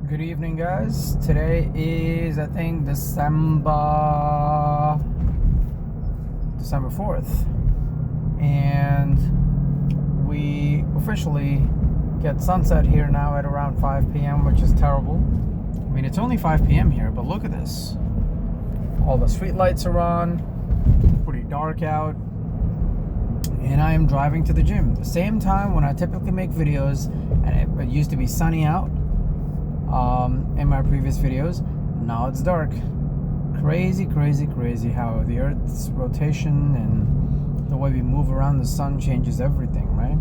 Good evening, guys. Today is, I think, December 4th, and we officially get sunset here now at around 5 p.m., which is terrible. I mean, it's only 5 p.m. here, but look at this. All the street lights are on, pretty dark out, and I am driving to the gym. The same time when I typically make videos, and it used to be sunny out in my previous videos. Now it's dark. Crazy how the Earth's rotation and the way we move around the sun changes everything, right?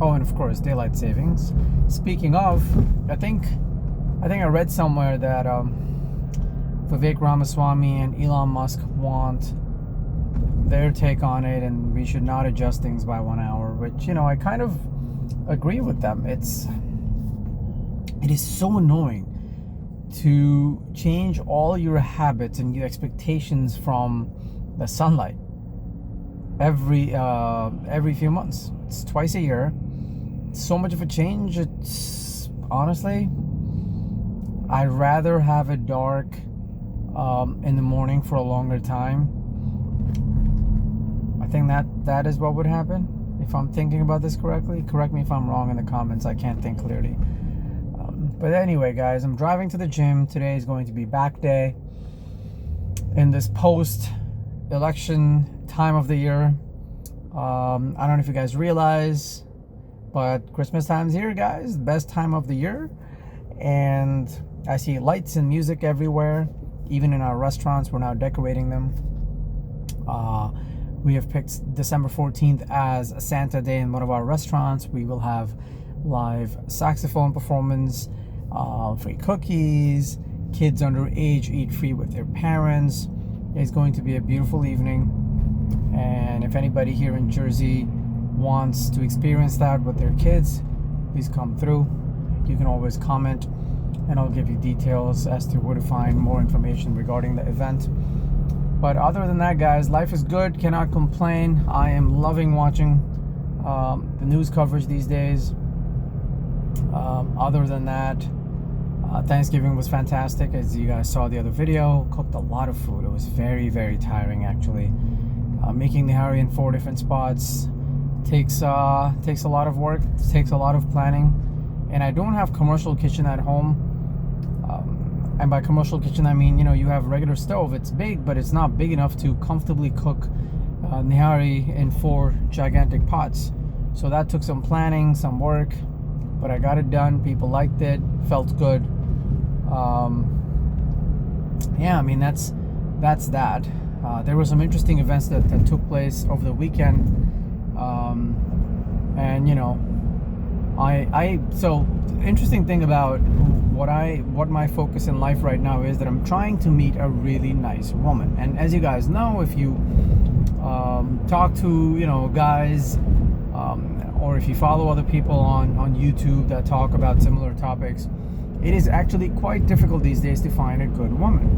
Oh, and of course, daylight savings. Speaking of, I think I read somewhere that Vivek Ramaswamy and Elon Musk want their take on it, and we should not adjust things by 1 hour, which, I kind of agree with them. It is so annoying to change all your habits and your expectations from the sunlight every few months. It's twice a year. It's so much of a change. It's honestly, I'd rather have it dark in the morning for a longer time. I think that is what would happen if I'm thinking about this correctly. Correct me if I'm wrong in the comments. I can't think clearly. But anyway, guys, I'm driving to the gym. Today is going to be back day in this post-election time of the year. I don't know if you guys realize, but Christmas time's here, guys. Best time of the year. And I see lights and music everywhere. Even in our restaurants, we're now decorating them. We have picked December 14th as a Santa Day in one of our restaurants. We will have live saxophone performance, free cookies, kids underage eat free with their parents. It's going to be a beautiful evening, and if anybody here in Jersey wants to experience that with their kids, please come through. You can always comment and I'll give you details as to where to find more information regarding the event. But other than that, guys, life is good, cannot complain. I am loving watching the news coverage these days. Other than that, Thanksgiving was fantastic. As you guys saw the other video, cooked a lot of food. It was very tiring, actually. Making nihari in 4 different spots takes a lot of work, takes a lot of planning, and I don't have commercial kitchen at home. And by commercial kitchen, I mean, you have a regular stove. It's big, but it's not big enough to comfortably cook nihari in 4 gigantic pots. So that took some planning, some work, but I got it done. People liked it, felt good. Yeah, I mean, that's that. There were some interesting events that took place over the weekend. And so interesting thing about what my focus in life right now is that I'm trying to meet a really nice woman. And as you guys know, if you talk to guys, or if you follow other people on YouTube that talk about similar topics, it is actually quite difficult these days to find a good woman.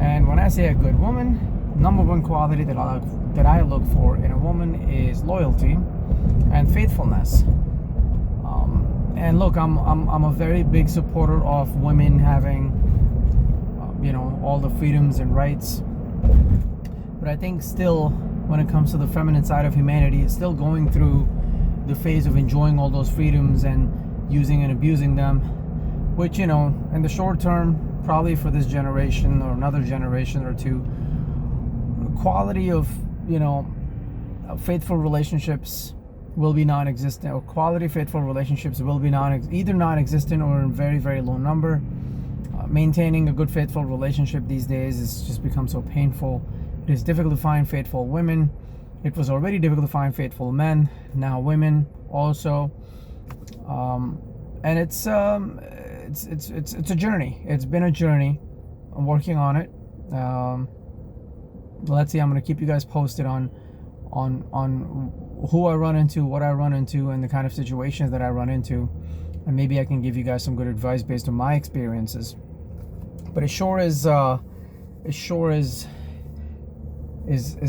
And when I say a good woman, number one quality that I look for in a woman is loyalty and faithfulness. And look, I'm a very big supporter of women having all the freedoms and rights. But I think still, when it comes to the feminine side of humanity, it's still going through the phase of enjoying all those freedoms and using and abusing them, which, in the short term, probably for this generation or another generation or two, quality of, faithful relationships will be non-existent, or quality faithful relationships will be either non-existent or in very low number. Maintaining a good faithful relationship these days has just become so painful. It is difficult to find faithful women. It was already difficult to find faithful men. Now women also, and it's a journey. It's been a journey. I'm working on it. Let's see. I'm gonna keep you guys posted on who I run into, what I run into, and the kind of situations that I run into, and maybe I can give you guys some good advice based on my experiences. But it sure is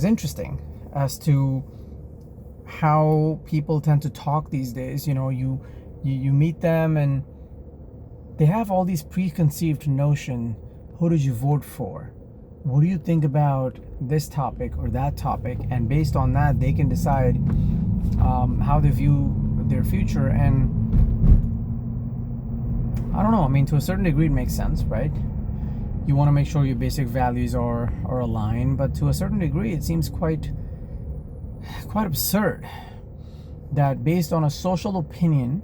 interesting as to how people tend to talk these days. You meet them, and they have all these preconceived notion. Who did you vote for? What do you think about this topic or that topic? And based on that, they can decide how they view their future. And I don't know, I mean, to a certain degree it makes sense, right? You want to make sure your basic values are aligned, but to a certain degree it seems quite absurd that based on a social opinion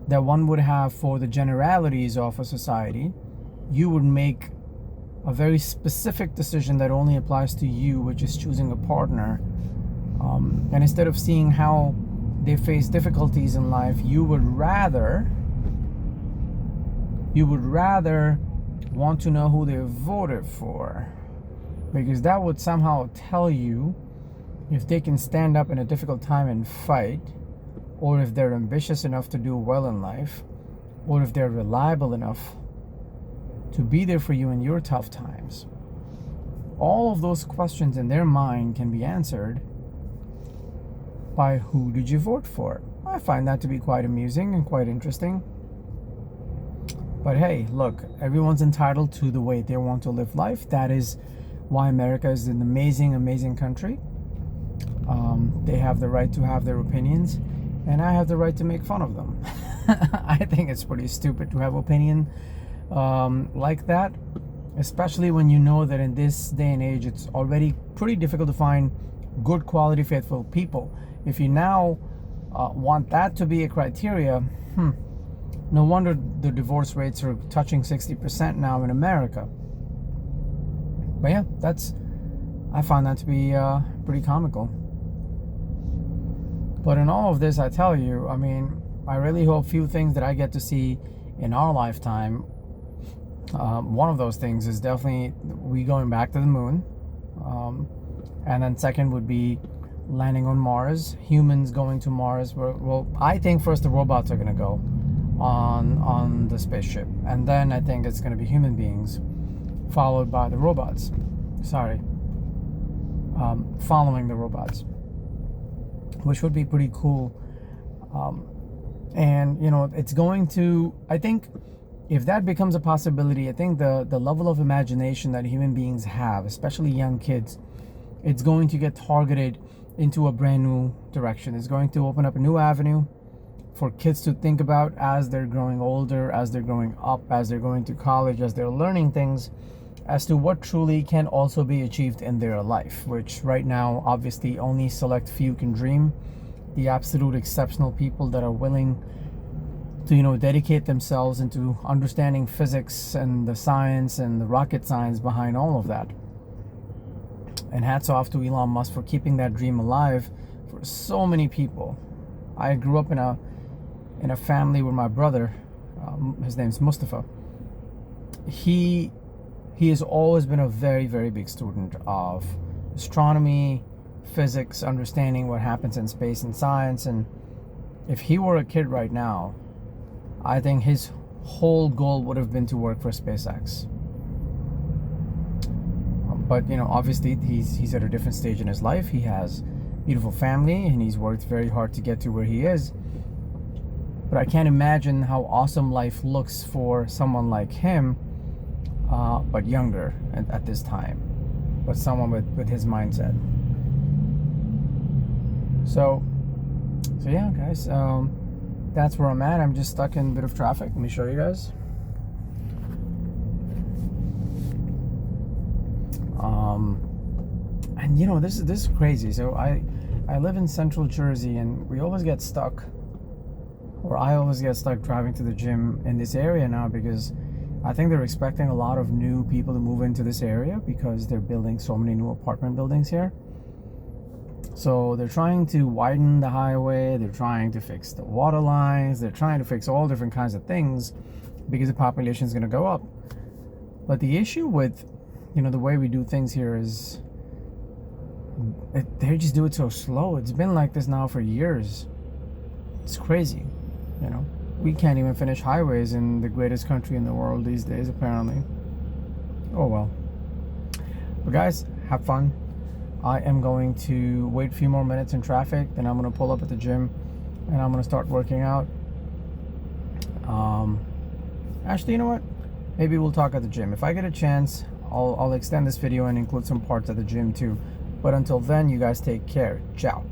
that one would have for the generalities of a society, you would make a very specific decision that only applies to you, which is choosing a partner. And instead of seeing how they face difficulties in life, you would rather want to know who they voted for, because that would somehow tell you if they can stand up in a difficult time and fight, or if they're ambitious enough to do well in life, or if they're reliable enough to be there for you in your tough times. All of those questions in their mind can be answered by who did you vote for. I find that to be quite amusing and quite interesting. But hey, look, everyone's entitled to the way they want to live life. That is why America is an amazing, amazing country. They have the right to have their opinions, and I have the right to make fun of them. I think it's pretty stupid to have opinion like that, especially when you know that in this day and age it's already pretty difficult to find good quality faithful people. If you now want that to be a criteria, no wonder the divorce rates are touching 60% now in America. But yeah, I find that to be pretty comical. But in all of this, I tell you, I mean, I really hope few things that I get to see in our lifetime. One of those things is definitely we going back to the moon. And then second would be landing on Mars, humans going to Mars. Well, I think first the robots are going to go on the spaceship. And then I think it's going to be human beings, followed by the robots. Following the robots, which would be pretty cool. And, you know, it's going to, I think, if that becomes a possibility, I think the level of imagination that human beings have, especially young kids, it's going to get targeted into a brand new direction. It's going to open up a new avenue for kids to think about as they're growing older, as they're growing up, as they're going to college, as they're learning things, as to what truly can also be achieved in their life, which right now, obviously, only select few can dream. The absolute exceptional people that are willing to, you know, dedicate themselves into understanding physics and the science and the rocket science behind all of that. And hats off to Elon Musk for keeping that dream alive for so many people. I grew up in a family with my brother. His name's Mustafa. He has always been a very, very big student of astronomy, physics, understanding what happens in space and science. And if he were a kid right now, I think his whole goal would have been to work for SpaceX. But, you know, obviously he's at a different stage in his life. He has a beautiful family and he's worked very hard to get to where he is. But I can't imagine how awesome life looks for someone like him, but younger at this time, but someone with his mindset. So yeah, guys, that's where I'm at. I'm just stuck in a bit of traffic. Let me show you guys. And you know, this is crazy. So I live in Central Jersey, and we always get stuck, or I always get stuck driving to the gym in this area now, because I think they're expecting a lot of new people to move into this area because they're building so many new apartment buildings here. So they're trying to widen the highway, they're trying to fix the water lines, they're trying to fix all different kinds of things because the population is going to go up. But the issue with, you know, the way we do things here is they just do it so slow. It's been like this now for years. It's crazy, you know. We can't even finish highways in the greatest country in the world these days, apparently. Oh well. But guys, have fun. I am going to wait a few more minutes in traffic, then I'm going to pull up at the gym and I'm going to start working out. Actually, you know what? Maybe we'll talk at the gym. If I get a chance, I'll extend this video and include some parts at the gym too. But until then, you guys take care. Ciao.